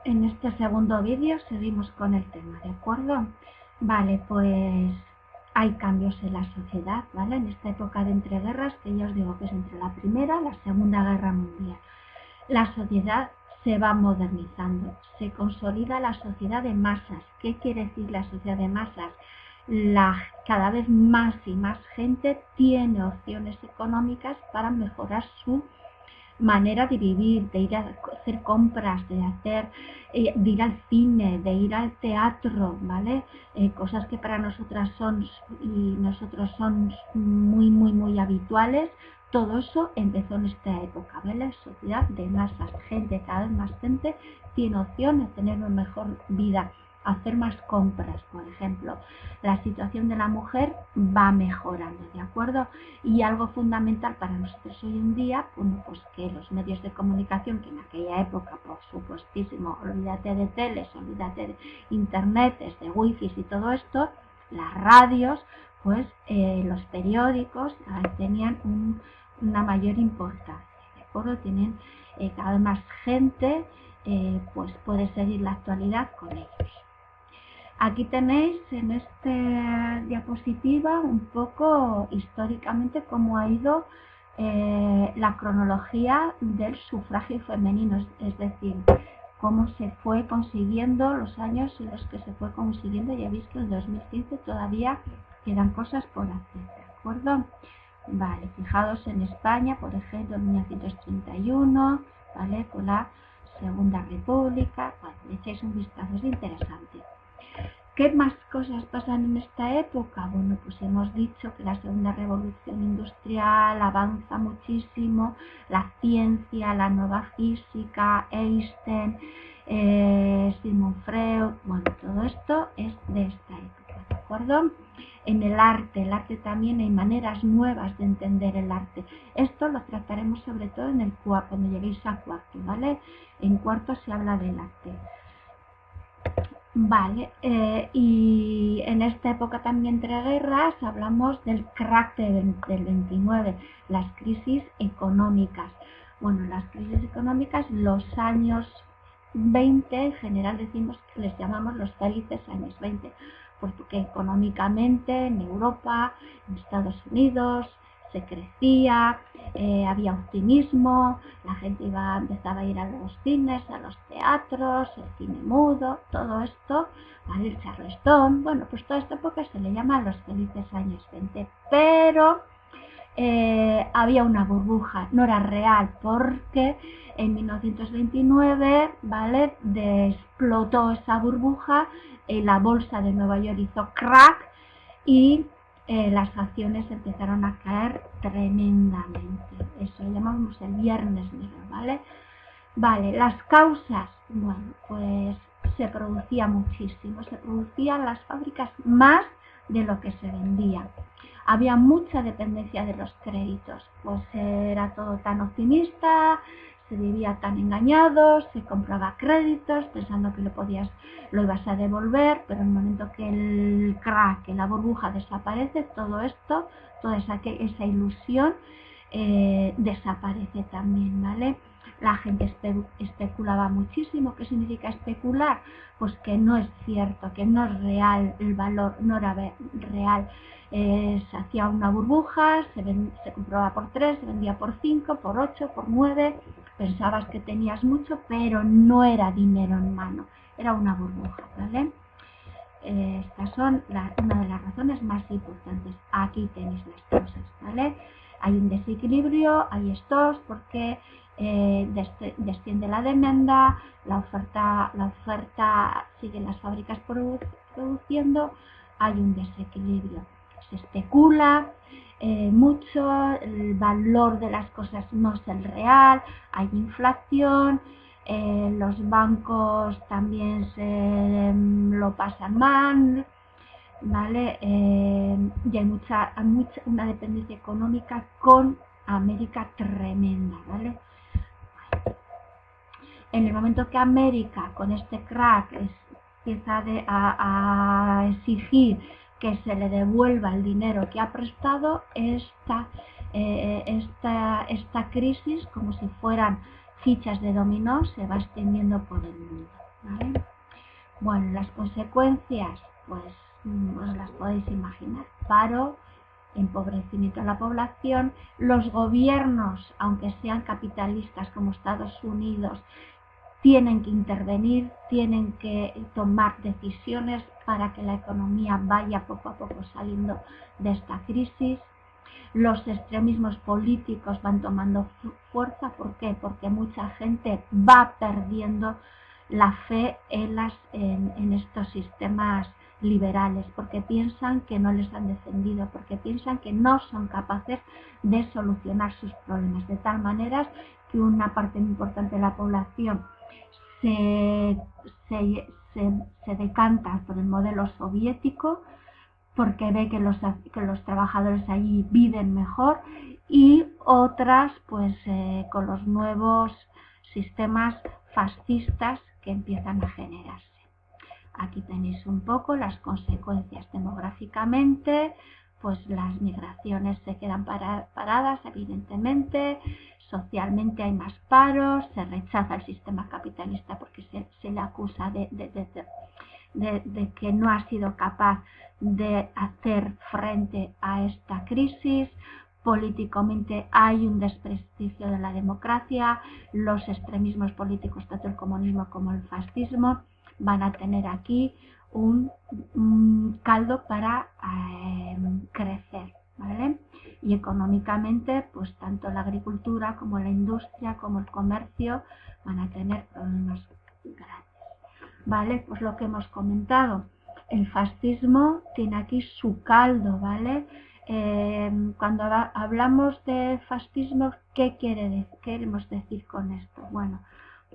En este segundo vídeo seguimos con el tema, ¿de acuerdo? Vale, pues hay cambios en la sociedad, ¿vale? En esta época de entreguerras, que ya os digo que es entre la Primera y la Segunda Guerra Mundial. La sociedad se va modernizando, se consolida la sociedad de masas. ¿Qué quiere decir la sociedad de masas? Cada vez más y más gente tiene opciones económicas para mejorar su manera de vivir, de ir a hacer compras, de ir al cine, de ir al teatro, ¿vale? Cosas que para nosotras son y nosotros son muy habituales. Todo eso empezó en esta época, ¿vale? Sociedad de masas, gente, cada vez más gente tiene opción de tener una mejor vida, hacer más compras, por ejemplo. La situación de la mujer va mejorando, ¿de acuerdo? Y algo fundamental para nosotros hoy en día, bueno, pues que los medios de comunicación, que en aquella época, por supuestísimo, olvídate de teles, olvídate de internet, de wifi y todo esto, las radios, pues los periódicos tenían una mayor importancia, ¿de acuerdo? Tienen cada vez más gente, pues puede seguir la actualidad con ellos. Aquí tenéis en esta diapositiva un poco históricamente cómo ha ido la cronología del sufragio femenino, es decir, cómo se fue consiguiendo los años en los que se fue consiguiendo. Ya veis que en el 2015 todavía quedan cosas por hacer, ¿de acuerdo? Vale, fijaos en España, por ejemplo, en 1931, ¿vale? Con la Segunda República. Bueno, le echáis un vistazo, es interesante. ¿Qué más cosas pasan en esta época? Bueno, pues hemos dicho que la segunda revolución industrial avanza muchísimo, la ciencia, la nueva física, Einstein, Sigmund Freud, bueno, todo esto es de esta época, ¿de acuerdo? En el arte también hay maneras nuevas de entender el arte. Esto lo trataremos sobre todo en el cuando lleguéis a cuarto, ¿vale? En cuarto se habla del arte. Vale, y en esta época también entre guerras hablamos del crack del 29, las crisis económicas. Bueno, las crisis económicas, los años 20, en general decimos que les llamamos los felices años 20, porque económicamente en Europa, en Estados Unidos, se crecía, había optimismo, la gente empezaba a ir a los cines, a los teatros, el cine mudo, todo esto, ¿vale? El charleston, bueno, pues toda esta época se le llama los felices años 20, pero había una burbuja, no era real, porque en 1929, ¿vale? Explotó esa burbuja, la bolsa de Nueva York hizo crack y las acciones empezaron a caer tremendamente. Eso lo llamamos el viernes negro, ¿vale? Vale, las causas, bueno, pues se producía muchísimo, se producían las fábricas más de lo que se vendía. Había mucha dependencia de los créditos, pues era todo tan optimista, se vivía tan engañado, se compraba créditos pensando que lo ibas a devolver, pero en el momento que el crack, que la burbuja desaparece, todo esto, toda esa ilusión desaparece también, ¿vale? La gente especulaba muchísimo. ¿Qué significa especular? Pues que no es cierto, que no es real, el valor no era real. Se hacía una burbuja, se compraba por 3, se vendía por 5, por 8, por 9, pensabas que tenías mucho, pero no era dinero en mano, era una burbuja, ¿vale? Estas son una de las razones más importantes. Aquí tenéis las causas, ¿vale? Hay un desequilibrio, hay stocks porque desciende la demanda, la oferta sigue las fábricas produciendo, hay un desequilibrio. Se especula mucho, el valor de las cosas no es el real, hay inflación, los bancos también lo pasan mal, ¿vale? Y hay una dependencia económica con América tremenda, ¿vale? En el momento que América, con este crack, empieza a exigir que se le devuelva el dinero que ha prestado, esta crisis, como si fueran fichas de dominó, se va extendiendo por el mundo. ¿vale? Bueno, las consecuencias, pues os las podéis imaginar. Paro, empobrecimiento de la población. Los gobiernos, aunque sean capitalistas como Estados Unidos, tienen que intervenir, tienen que tomar decisiones para que la economía vaya poco a poco saliendo de esta crisis. Los extremismos políticos van tomando fuerza. ¿Por qué? Porque mucha gente va perdiendo la fe en estos sistemas liberales, porque piensan que no les han defendido, porque piensan que no son capaces de solucionar sus problemas, de tal manera que una parte muy importante de la población se, se decanta por el modelo soviético, porque ve que los trabajadores allí viven mejor, y otras pues con los nuevos sistemas fascistas que empiezan a generarse. Aquí tenéis un poco las consecuencias demográficamente, pues las migraciones se quedan paradas, evidentemente. Socialmente hay más paros, se rechaza el sistema capitalista porque se le acusa de que no ha sido capaz de hacer frente a esta crisis. Políticamente hay un desprestigio de la democracia. Los extremismos políticos, tanto el comunismo como el fascismo, van a tener aquí un caldo para crecer, ¿vale? Y económicamente, pues tanto la agricultura como la industria como el comercio van a tener problemas grandes. ¿Vale? Pues lo que hemos comentado, el fascismo tiene aquí su caldo, ¿vale? Cuando hablamos de fascismo, ¿qué queremos decir con esto? Bueno,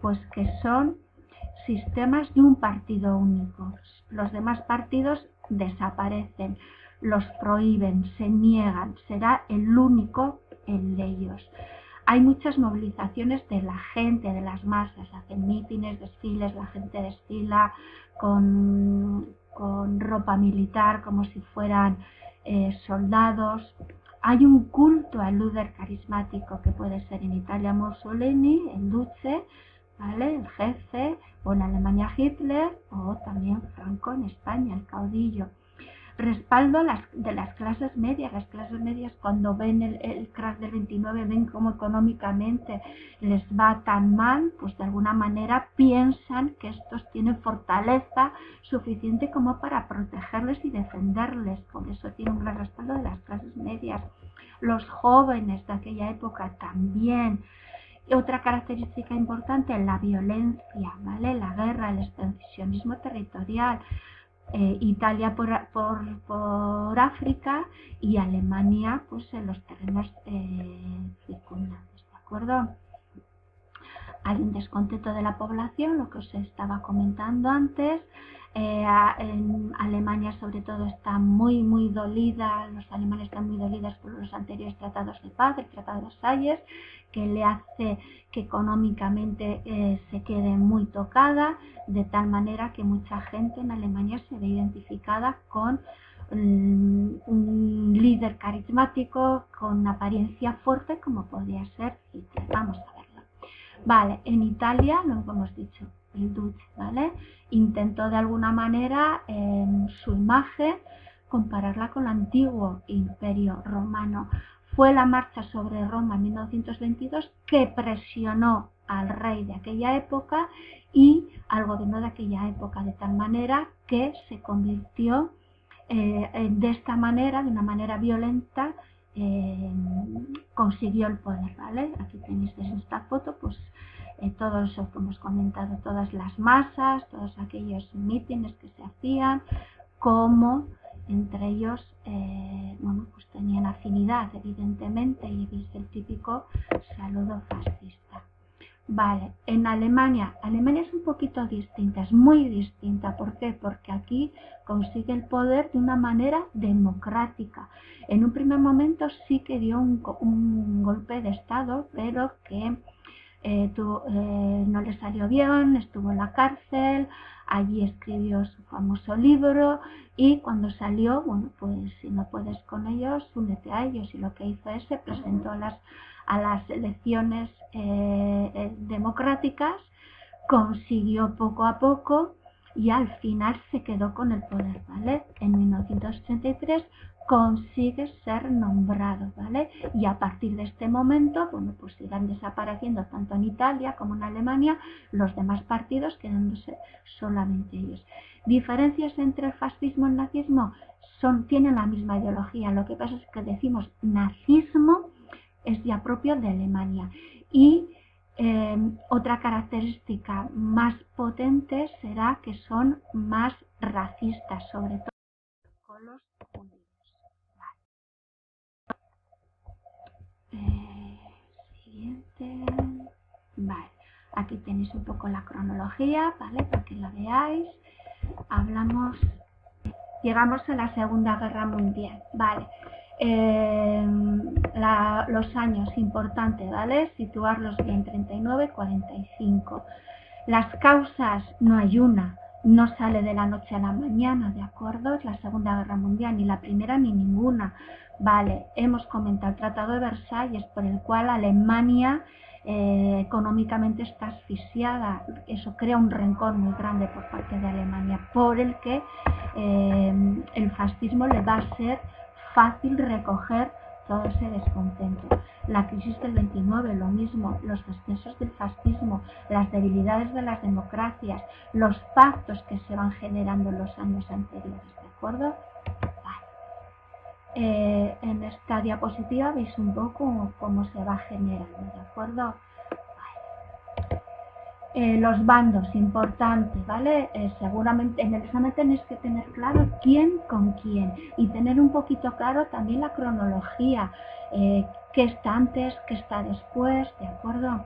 pues que son sistemas de un partido único. Los demás partidos desaparecen, los prohíben, se niegan, será el único el de ellos. Hay muchas movilizaciones de la gente, de las masas, hacen mítines, desfiles, la gente desfila con ropa militar como si fueran soldados. Hay un culto al líder carismático que puede ser en Italia Mussolini, el Duce, ¿vale? El jefe, o en Alemania Hitler, o también Franco en España, el caudillo. Respaldo de las clases medias. Las clases medias, cuando ven el crash del 29, ven cómo económicamente les va tan mal, pues de alguna manera piensan que estos tienen fortaleza suficiente como para protegerles y defenderles. Por eso tiene un gran respaldo de las clases medias. Los jóvenes de aquella época también. Y otra característica importante, la violencia, ¿vale? La guerra, el expansionismo territorial. Italia por África y Alemania pues en los terrenos circundantes, ¿de acuerdo? Hay un descontento de la población, lo que os estaba comentando antes. En Alemania sobre todo está muy dolida, los alemanes están muy dolidos por los anteriores tratados de paz, el tratado de Versalles, que le hace que económicamente se quede muy tocada, de tal manera que mucha gente en Alemania se ve identificada con un líder carismático con apariencia fuerte como podría ser Hitler. Vamos a verlo. Vale, en Italia, lo que hemos dicho, el Duce, ¿vale? Intentó de alguna manera su imagen compararla con el antiguo imperio romano. Fue la marcha sobre Roma en 1922 que presionó al rey de aquella época y al gobierno de aquella época, de tal manera que se convirtió de esta manera, de una manera violenta, consiguió el poder, ¿vale? Aquí tenéis en esta foto, pues todo eso que hemos comentado, todas las masas, todos aquellos mítines que se hacían, como entre ellos, bueno, pues tenían afinidad, evidentemente, y es el típico saludo fascista. Vale, en Alemania es un poquito distinta, es muy distinta. ¿Por qué? Porque aquí consigue el poder de una manera democrática. En un primer momento sí que dio un golpe de estado, pero que no le salió bien, estuvo en la cárcel, allí escribió su famoso libro y cuando salió, bueno, pues si no puedes con ellos, únete a ellos, y lo que hizo es se presentó a las elecciones democráticas consiguió poco a poco y al final se quedó con el poder, ¿vale? En 1983 consigue ser nombrado, ¿vale? Y a partir de este momento, bueno, pues irán desapareciendo tanto en Italia como en Alemania los demás partidos, quedándose solamente ellos. Diferencias entre el fascismo y el nazismo tienen la misma ideología, lo que pasa es que decimos nazismo es ya propio de Alemania y otra característica más potente será que son más racistas, sobre todo con los judíos. Siguiente. Vale, aquí tenéis un poco la cronología, ¿vale? Para que la veáis. Llegamos a la Segunda Guerra Mundial, ¿vale? Los años importantes, ¿vale? Situarlos bien, 39-45. Las causas, no hay una, no sale de la noche a la mañana, ¿de acuerdo? Es la Segunda Guerra Mundial, ni la primera ni ninguna. Vale, hemos comentado el Tratado de Versalles, por el cual Alemania económicamente está asfixiada. Eso crea un rencor muy grande por parte de Alemania, por el que el fascismo le va a ser fácil recoger todo ese descontento. La crisis del 29, lo mismo, los excesos del fascismo, las debilidades de las democracias, los pactos que se van generando en los años anteriores, ¿de acuerdo? Vale. En esta diapositiva veis un poco cómo se va generando, ¿de acuerdo? Los bandos, importante, ¿vale? Seguramente en el examen tenéis que tener claro quién con quién y tener un poquito claro también la cronología, qué está antes, qué está después, ¿de acuerdo?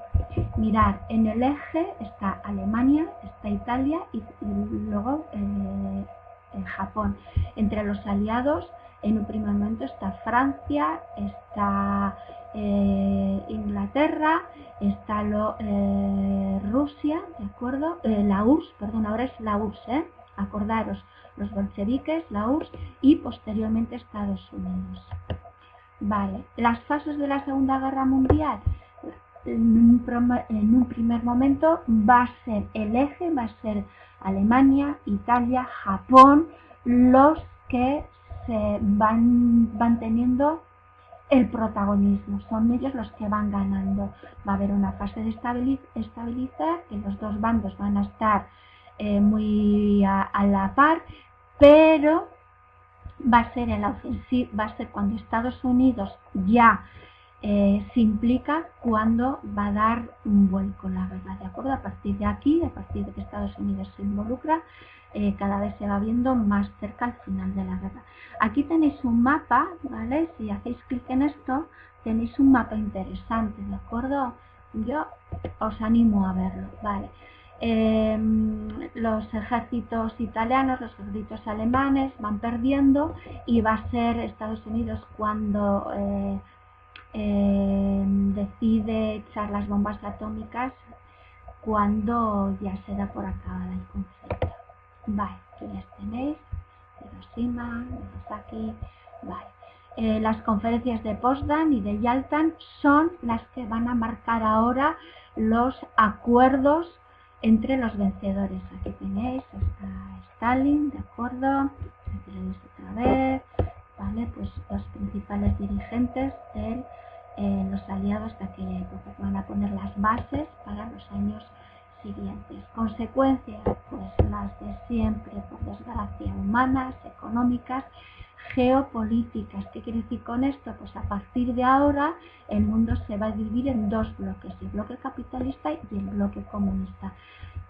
Mirad, en el eje está Alemania, está Italia y luego Japón. Entre los aliados, en un primer momento está Francia, está Inglaterra, está Rusia, ¿de acuerdo? La URSS, perdón, ahora es la URSS, acordaros, los bolcheviques, la URSS y posteriormente Estados Unidos. Vale, las fases de la Segunda Guerra Mundial, en un primer momento va a ser el eje, va a ser Alemania, Italia, Japón, los que se van teniendo el protagonismo, son ellos los que van ganando. Va a haber una fase de estabilizar, que los dos bandos van a estar muy a la par, pero va a ser en la ofensiva, va a ser cuando Estados Unidos ya se implica, cuando va a dar un vuelco la guerra, ¿de acuerdo? A partir de aquí, a partir de que Estados Unidos se involucra, cada vez se va viendo más cerca al final de la guerra. Aquí tenéis un mapa, ¿vale? Si hacéis clic en esto, tenéis un mapa interesante, ¿de acuerdo? Yo os animo a verlo, ¿vale? Los ejércitos italianos, los ejércitos alemanes van perdiendo y va a ser Estados Unidos cuando decide echar las bombas atómicas, cuando ya se da por acabada el conflicto. Vale, aquí las tenéis, Hiroshima, Nagasaki, vale. Las conferencias de Potsdam y de Yalta son las que van a marcar ahora los acuerdos entre los vencedores. Aquí tenéis a Stalin, ¿de acuerdo? Aquí lo veis otra vez, ¿vale? Pues los principales dirigentes de los aliados de aquella época van a poner las bases para los años siguientes. Consecuencias, pues las de siempre, por desgracia, humanas, económicas, geopolíticas. ¿Qué quiere decir con esto? Pues a partir de ahora el mundo se va a dividir en dos bloques, el bloque capitalista y el bloque comunista.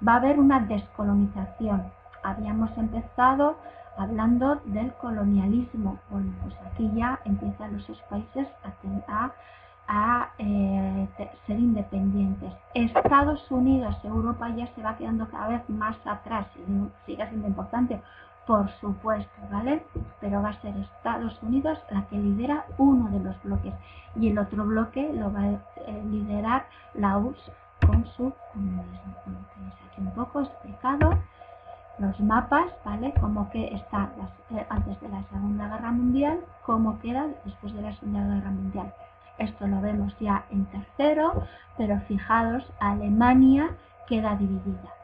Va a haber una descolonización. Habíamos empezado hablando del colonialismo. Bueno, pues aquí ya empiezan esos países a ser independientes. Estados Unidos, Europa ya se va quedando cada vez más atrás, y sigue siendo importante, por supuesto, ¿vale? Pero va a ser Estados Unidos la que lidera uno de los bloques y el otro bloque lo va a liderar la URSS con su comunismo. Como tenéis aquí un poco explicado los mapas, ¿vale? Cómo que está antes de la Segunda Guerra Mundial, cómo queda después de la Segunda Guerra Mundial. Esto lo vemos ya en tercero, pero fijaos, Alemania queda dividida.